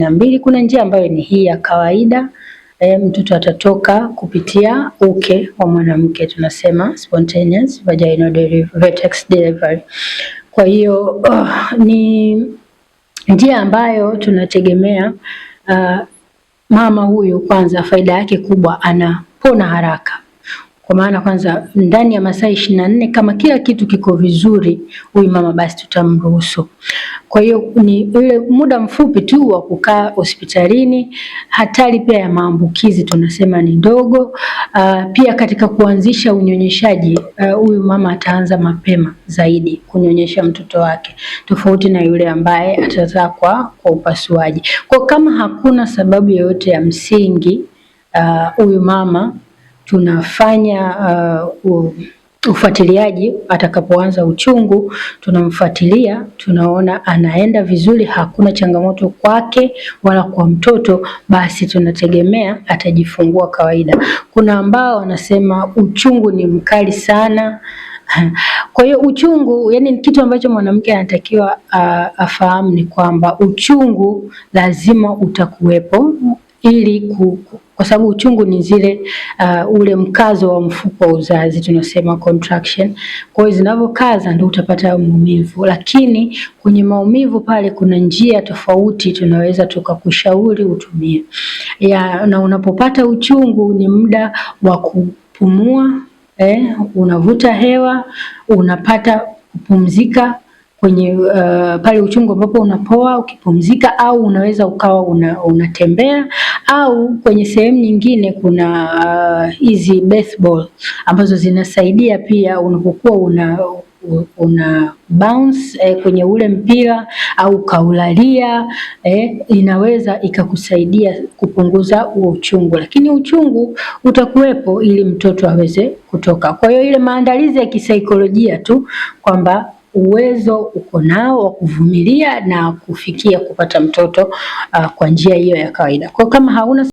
2. Kuna njia ambayo ni hii ya kawaida, mtoto atatoka kupitia uke wa mwanamke, tunasema spontaneous vaginal vertex delivery. Kwa hiyo ni njia ambayo tunategemea mama huyu kwanza faida yake kubwa, anapona haraka. Kwa maana kwanza ndani ya masaa 24 kama kila kitu kiko vizuri, huyu mama basi tutamruhusu. Kwa hiyo ni ile muda mfupi tu wa kukaa hospitalini. Hatari pia ya maambukizi tunasema ni ndogo. Pia katika kuanzisha unyonyeshaji, huyu mama ataanza mapema zaidi kunyonyesha mtoto wake, tofauti na yule ambaye atazaa kwa upasuaji. Kwa kama hakuna sababu yoyote ya msingi, huyu mama tunafanya ufuatiliaji. Atakapoanza uchungu tunamfuatilia, tunaona anaenda vizuri, hakuna changamoto kwake wala kwa mtoto, basi tunategemea atajifungua kawaida. Kuna ambao wanasema uchungu ni mkali sana. Kwa hiyo uchungu, yani kitu ambacho mwanamke anatakiwa afahamu ni kwamba uchungu lazima utakuwepo, ili kwa sababu uchungu ni zile ule mkazo wa mfuko wa uzazi, tunasema contraction. Kwa hiyo zinavyokaza ndio utapata maumivu, lakini kwenye maumivu pale kuna njia tofauti tunaweza tukakushauri utumie. Na unapopata uchungu ni muda wa kupumua, unavuta hewa, unapata kupumzika kwenye pale uchungu ambapo unapoa ukipumzika, au unaweza ukawa unatembea, au kwenye sehemu nyingine kuna hizi birth ball ambazo zinasaidia pia unapokuwa una bounce kwenye ule mpira au kaulalia, inaweza ikakusaidia kupunguza huo uchungu, lakini uchungu utakuwepo ili mtoto aweze kutoka. Kwa hiyo ile maandalizi ya kisaikolojia tu kwamba uwezo uko nao wa kuvumilia na kufikia kupata mtoto kwa njia hiyo ya kawaida. Kwa kama hauna